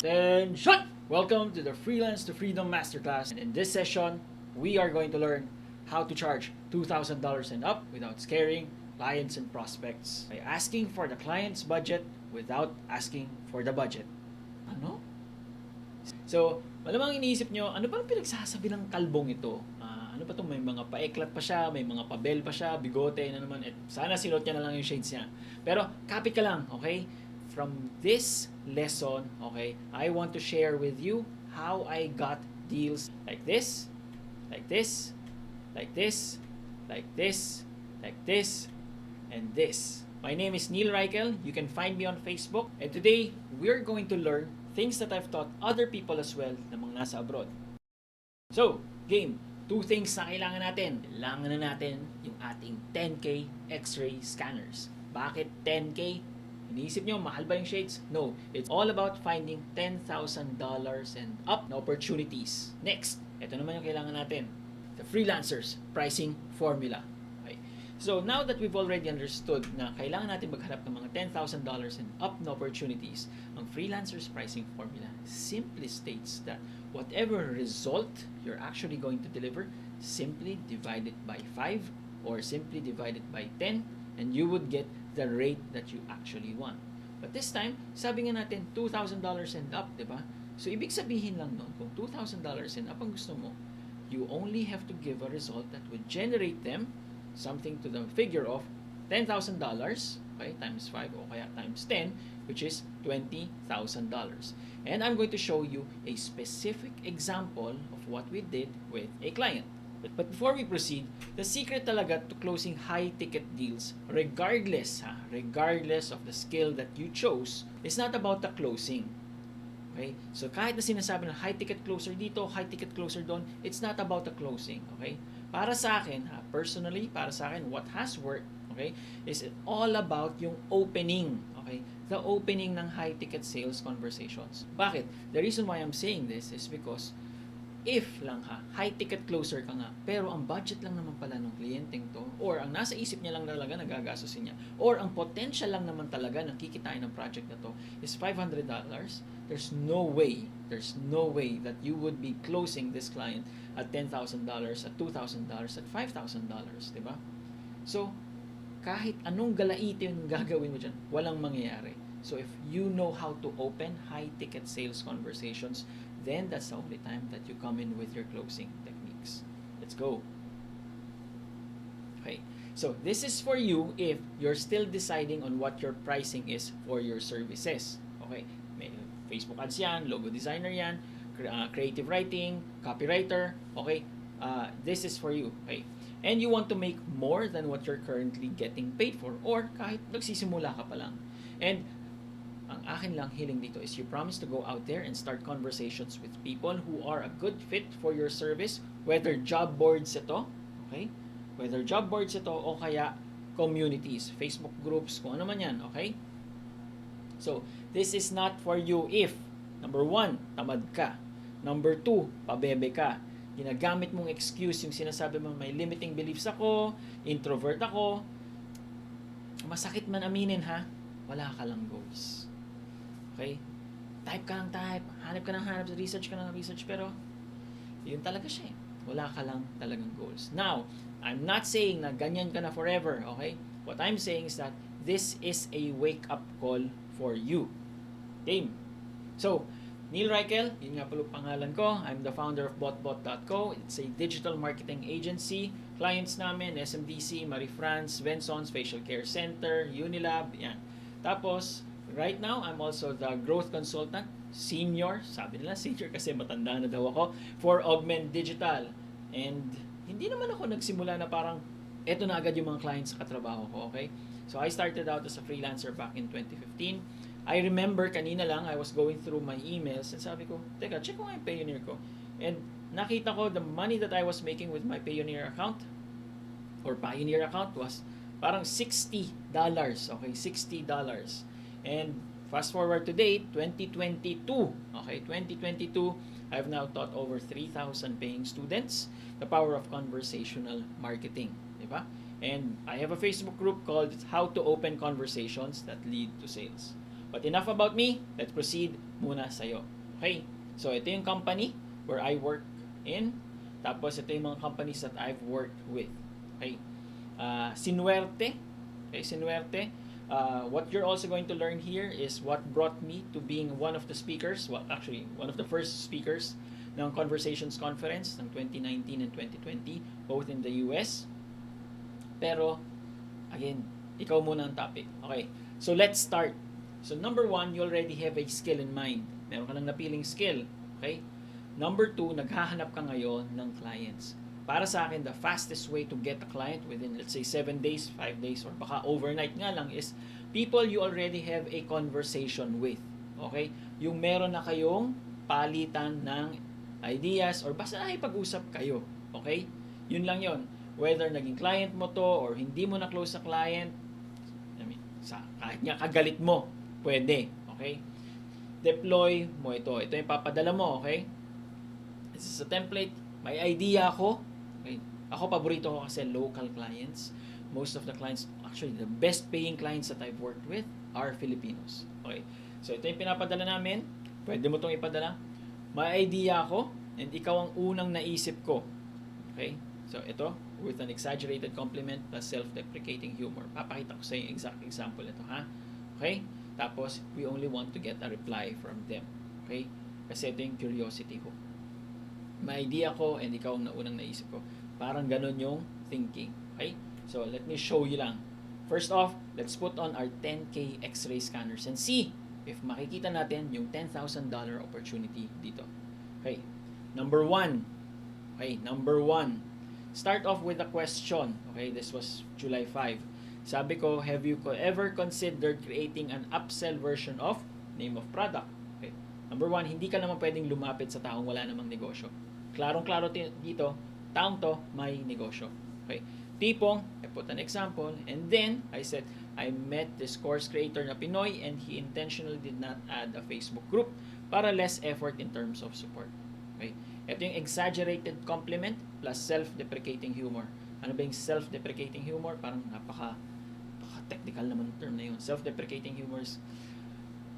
Attention! Welcome to the Freelance to Freedom Masterclass. And in this session, we are going to learn how to charge $2,000 and up without scaring clients and prospects by asking for the client's budget without asking for the budget. Ano? So, malamang iniisip nyo, ano bang pinagsasabi ng kalbong ito? Ano ba ito? May mga paeklat pa siya, may mga pabel pa siya, bigote na naman. Sana sinot niya na lang yung shades niya. Pero, kapit ka lang, okay? From this lesson, okay, I want to share with you how I got deals like this, like this, like this, like this, like this, and this. My name is Neil Reichel. You can find me on Facebook. And today, we're going to learn things that I've taught other people as well na mga nasa abroad. So, game. Two things na kailangan natin. Kailangan na natin yung ating 10K X-ray scanners. Bakit 10K? Iniisip nyo, mahal ba yung shades? No. It's all about finding $10,000 and up na opportunities. Next, ito naman yung kailangan natin. The freelancers pricing formula. Okay. So, now that we've already understood na kailangan natin maghanap ng mga $10,000 and up na opportunities, ang freelancers pricing formula simply states that whatever result you're actually going to deliver, simply divide it by 5 or simply divide it by 10 and you would get the rate that you actually want. But this time, sabi nga natin $2,000 and up, di ba? So, ibig sabihin lang nun, kung $2,000 and up ang gusto mo, you only have to give a result that would generate them something to the figure of $10,000, okay, times 5 o kaya times 10, which is $20,000. And I'm going to show you a specific example of what we did with a client. But before we proceed, the secret talaga to closing high-ticket deals, regardless of the skill that you chose, is not about the closing. Okay? So kahit na sinasabi ng high-ticket closer dito, high-ticket closer doon, it's not about the closing. Okay? Para sa akin, personally, para sa akin, what has worked, okay, is all about yung opening. Okay? The opening ng high-ticket sales conversations. Bakit? The reason why I'm saying this is because if lang high-ticket closer ka nga, pero ang budget lang naman pala ng kliyenteng to, or ang nasa isip niya lang talaga nagagastusin niya, or ang potential lang naman talaga ng kikitain ng project na to is $500, there's no way that you would be closing this client at $10,000, at $2,000, at $5,000, di ba? So, kahit anong galaite yung gagawin mo dyan, walang mangyayari. So, if you know how to open high-ticket sales conversations, then that's the only time that you come in with your closing techniques. Let's go. Okay. So, this is for you if you're still deciding on what your pricing is for your services. Okay. May Facebook ads yan, logo designer yan, creative writing, copywriter. Okay. This is for you. Okay. And you want to make more than what you're currently getting paid for, or kahit nagsisimula ka pa lang. And ang akin lang hiling dito is you promise to go out there and start conversations with people who are a good fit for your service, whether job boards ito, okay? Whether job boards ito o kaya communities, Facebook groups, kung ano man yan, okay? So, this is not for you if, number 1, tamad ka. Number 2, pabebe ka. Ginagamit mong excuse yung sinasabi mo, may limiting beliefs ako, introvert ako. Masakit man aminin wala ka lang goals. Okay? Type ka ng type, hanap ka ng hanap, research ka ng research, pero yun talaga siya eh. Wala ka lang talagang goals. Now, I'm not saying na ganyan ka na forever, okay? What I'm saying is that this is a wake-up call for you. Game. So, Neil Reichel, yun nga pala pangalan ko. I'm the founder of botbot.co. It's a digital marketing agency. Clients namin, SMDC, Marie France, Vensons, Facial Care Center, Unilab, yan. Tapos, right now, I'm also the growth consultant, senior, sabi nila senior kasi matanda na daw ako, for Augment Digital. And hindi naman ako nagsimula na parang eto na agad yung mga clients sa katrabaho ko, okay? So I started out as a freelancer back in 2015. I remember kanina lang, I was going through my emails and sabi ko, teka, check ko nga yung Payoneer ko. And nakita ko the money that I was making with my Payoneer account or Pioneer account was parang $60, okay? $60. And fast forward to date, 2022, okay, 2022, I've now taught over 3,000 paying students the power of conversational marketing, di ba? And I have a Facebook group called How to Open Conversations That Lead to Sales. But enough about me. Let's proceed muna sa'yo. Okay? So, ito yung company where I work in. Tapos, ito yung mga companies that I've worked with. Okay? Sinuwerte. Okay, Sinuwerte. What you're also going to learn here is what brought me to being one of the speakers, well, actually, one of the first speakers ng Conversations Conference ng 2019 and 2020, both in the US. Pero, again, ikaw muna ang topic. Okay, so let's start. So, number one, you already have a skill in mind. Meron ka lang napiling skill. Okay? Number two, naghahanap ka ngayon ng clients. Para sa akin, the fastest way to get a client within, let's say, 7 days, 5 days, or baka overnight nga lang is people you already have a conversation with. Okay? Yung meron na kayong palitan ng ideas or basta nakipag-usap kayo. Okay? Yun lang yun. Whether naging client mo to or hindi mo na close sa client, I mean, kahit nga kagalit mo, pwede. Okay? Deploy mo ito. Ito yung papadala mo. Okay? This is a template. May idea ako. Okay. Ako, paborito ko kasi local clients. Most of the clients, actually, the best paying clients that I've worked with are Filipinos. Okay. So, ito yung pinapadala namin. Pwede mo itong ipadala. May idea ako and ikaw ang unang naisip ko. Okay. So, ito, with an exaggerated compliment plus self-deprecating humor. Papakita ko sa yung exact example ito, ha? Okay. Tapos, we only want to get a reply from them. Okay. Kasi ito yung curiosity ko. May idea ko and ikaw ang naunang naisip ko. Parang ganun yung thinking. Okay? So, let me show you lang. First off, let's put on our 10K X-ray scanners and see if makikita natin yung $10,000 opportunity dito. Okay. Number one. Okay, number one. Start off with a question. Okay, this was July 5. Sabi ko, have you ever considered creating an upsell version of name of product? Okay. Number one, hindi ka naman pwedeng lumapit sa taong wala namang negosyo. Klarong-klaro dito, taong to may negosyo. Okay. Tipong, I put an example, and then I said, I met this course creator na Pinoy and he intentionally did not add a Facebook group para less effort in terms of support. Okay. Ito yung exaggerated compliment plus self-deprecating humor. Ano ba yung self-deprecating humor? Parang napaka-technical naman term na yun. Self-deprecating humor is,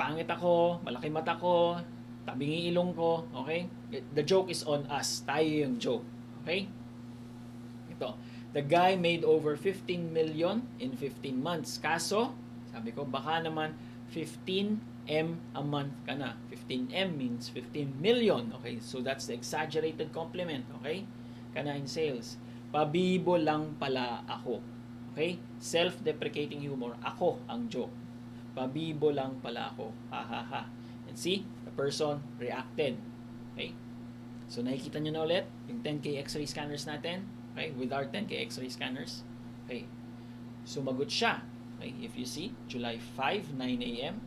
pangit ako, malaki mata ko, tabingi ilong ko, okay? The joke is on us. Tayo yung joke, okay? Ito, the guy made over 15 million in 15 months. Kaso, sabi ko, baka naman 15M a month ka na. 15M means 15 million, okay? So that's the exaggerated compliment, okay? Kana in sales. Pabibo lang pala ako, okay? Self-deprecating humor. Ako ang joke. Pabibo lang pala ako. Ha ha ha. And see, the person reacted. Okay? So, nakikita nyo na ulit yung 10K X-ray scanners natin. Okay? With our 10K X-ray scanners. Okay? Sumagot siya. Okay? If you see, July 5, 9 a.m.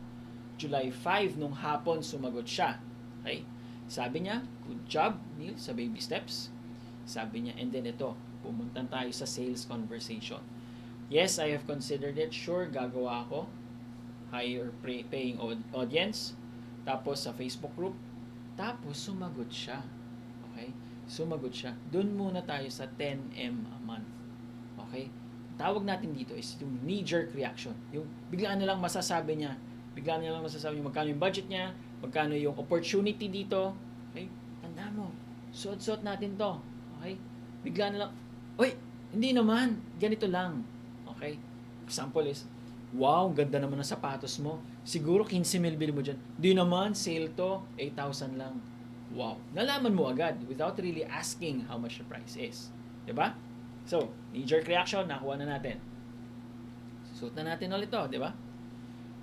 July 5 nung hapon, sumagot siya. Okay? Sabi niya, good job, Neil, sa baby steps. Sabi niya, and then ito, pumunta tayo sa sales conversation. Yes, I have considered it. Sure, gagawa ako. Higher paying audience. Tapos sa Facebook group. Tapos sumagot siya. Okay? Sumagot siya. Doon muna tayo sa 10M a month. Okay? Tawag natin dito is yung knee-jerk reaction. Yung biglaan na lang masasabi niya. Biglaan na lang masasabi niya magkano yung budget niya, magkano yung opportunity dito. Okay? Tanda mo. Suot-suot natin to. Okay? Biglaan na lang, oy, hindi naman. Ganito lang. Okay? Example is, wow, ganda naman ng sapatos mo. Siguro 15,000 bili mo dyan. Di naman, sale to, 8,000 lang. Wow. Nalaman mo agad without really asking how much the price is. Diba? So, knee-jerk reaction, nakuha na natin. Suot na natin ulit to, diba?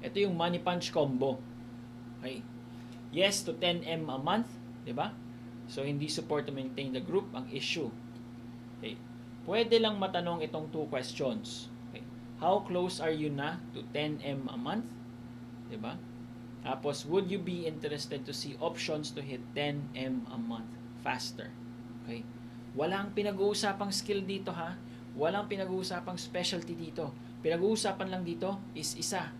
Ito yung money punch combo. Okay? Yes to 10M a month, diba? So, hindi support to maintain the group ang issue. Okay. Pwede lang matanong itong two questions. How close are you na to 10M a month? Diba? Tapos, would you be interested to see options to hit 10M a month faster? Okay? Walang pinag-uusapang skill dito, ha? Walang pinag-uusapang specialty dito. Pinag-uusapan lang dito is isa.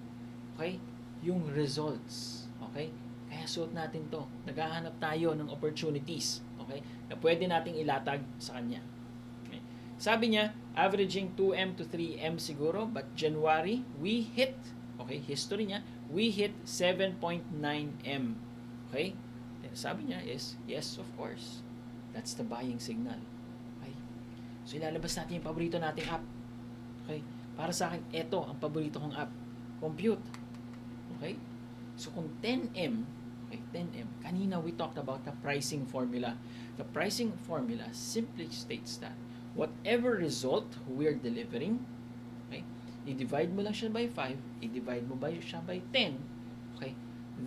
Okay? Yung results. Okay? Kaya suot natin to. Naghahanap tayo ng opportunities. Okay? Na pwede nating ilatag sa kanya. Sabi niya, averaging 2M to 3M siguro, but January, we hit, okay, history niya, we hit 7.9M. Okay? Then sabi niya is, yes, of course. That's the buying signal. Okay? So, ilalabas natin yung paborito nating app. Okay? Para sa akin, ito ang paborito kong app. Compute. Okay? So, kung 10M, okay, 10M, kanina we talked about the pricing formula. The pricing formula simply states that whatever result we're delivering, okay, i-divide mo lang siya by 5, i-divide mo ba siya by 10, okay,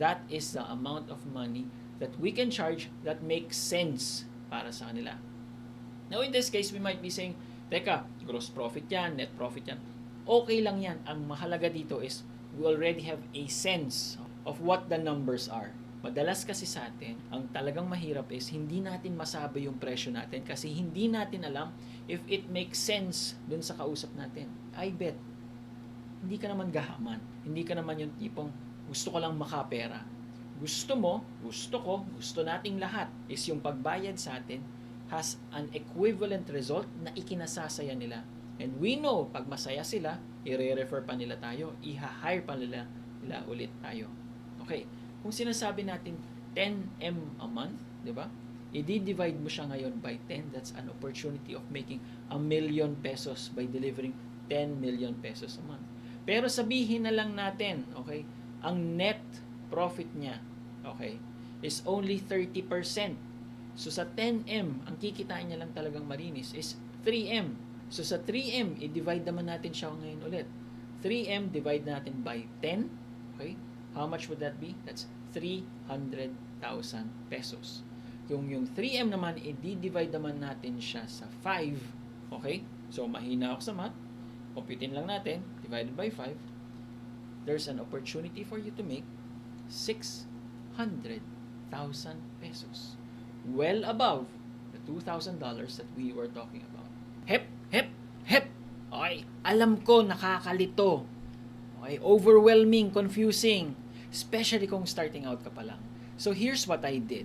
that is the amount of money that we can charge that makes sense para sa kanila. Now, in this case, we might be saying, teka, gross profit yan, net profit yan. Okay lang yan. Ang mahalaga dito is we already have a sense of what the numbers are. Madalas kasi sa atin, ang talagang mahirap is hindi natin masabi yung presyo natin kasi hindi natin alam if it makes sense dun sa kausap natin. I bet, hindi ka naman gahaman. Hindi ka naman yung tipong gusto ko lang makapera. Gusto mo, gusto ko, gusto nating lahat is yung pagbayad sa atin has an equivalent result na ikinasasaya nila. And we know, pag masaya sila, i-refer pa nila tayo, i-hire pa nila ulit tayo. Okay. Kung sinasabi natin 10M a month, di ba? I-divide mo siya ngayon by 10, that's an opportunity of making 1 million pesos by delivering 10 million pesos a month. Pero sabihin na lang natin, okay, ang net profit niya, okay, is only 30%. So sa 10M, ang kikitain niya lang talagang marinis is 3M. So sa 3M, i-divide naman natin siya ngayon ulit. 3M divide natin by 10, okay? How much would that be? That's 300,000 pesos. Yung 3M naman, i-divide naman natin siya sa 5. Okay? So, mahina ako sa math. Computin lang natin. Divided by 5. There's an opportunity for you to make 600,000 pesos. Well above the $2,000 that we were talking about. Hep! Hep! Hep! Okay, alam ko nakakalito. Okay, overwhelming, confusing, especially kung starting out ka pa lang. So here's what I did.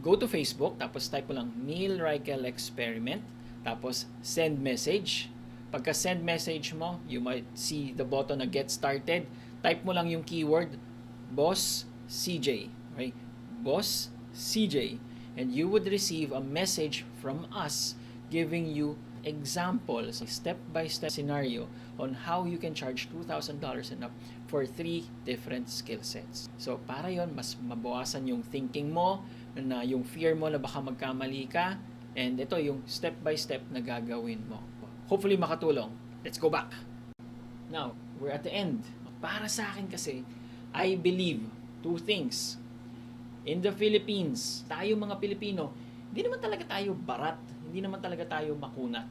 Go to Facebook, tapos type mo lang Neil Reichel Experiment, tapos send message. Pagka send message mo, you might see the button na get started. Type mo lang yung keyword Boss CJ. Okay? Boss CJ. And you would receive a message from us giving you examples, step-by-step scenario on how you can charge $2,000 and up for 3 different skill sets. So, para yon mas mabawasan yung thinking mo, na yung fear mo na baka magkamali ka, and ito yung step-by-step na gagawin mo. Hopefully makatulong. Let's go back. Now, we're at the end. Para sa akin kasi, I believe 2 things. In the Philippines, tayo mga Pilipino, hindi naman talaga tayo barat. Hindi naman talaga tayo makunat.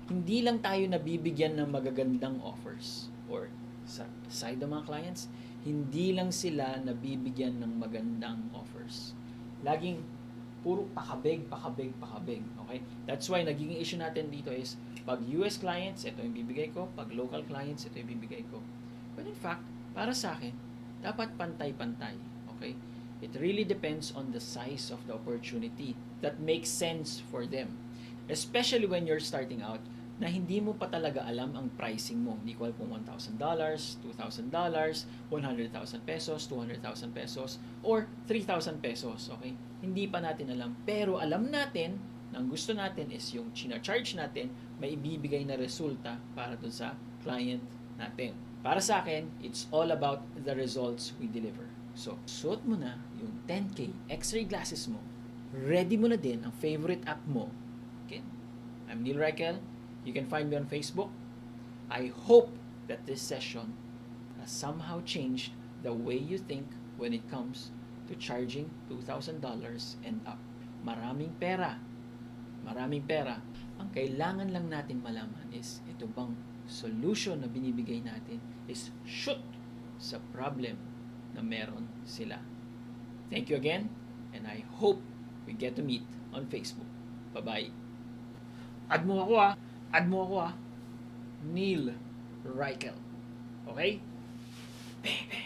Hindi lang tayo nabibigyan ng magagandang offers. Or sa side ng mga clients, hindi lang sila nabibigyan ng magandang offers. Laging puro pakabig. Okay? That's why naging issue natin dito is pag US clients, ito yung bibigay ko. Pag local clients, ito yung bibigay ko. But in fact, para sa akin, dapat pantay-pantay. Okay? It really depends on the size of the opportunity that makes sense for them. Especially when you're starting out na hindi mo pa talaga alam ang pricing mo. Hindi ko alam kung $1,000, $2,000, 100,000 pesos, 200,000 pesos, or 3,000 pesos. Okay? Hindi pa natin alam. Pero alam natin na ang gusto natin is yung china-charge natin may ibibigay na resulta para dun sa client natin. Para sa akin, it's all about the results we deliver. So, suot mo na yung 10K X-ray glasses mo. Ready mo na din ang favorite app mo. Okay? I'm Neil Reichel. You can find me on Facebook. I hope that this session has somehow changed the way you think when it comes to charging $2,000 and up. Maraming pera. Ang kailangan lang natin malaman is ito bang solution na binibigay natin is shoot sa problem na meron sila. Thank you again, and I hope we get to meet on Facebook. Bye-bye. Add mo ako ah. Neil Reichel. Okay? Baby.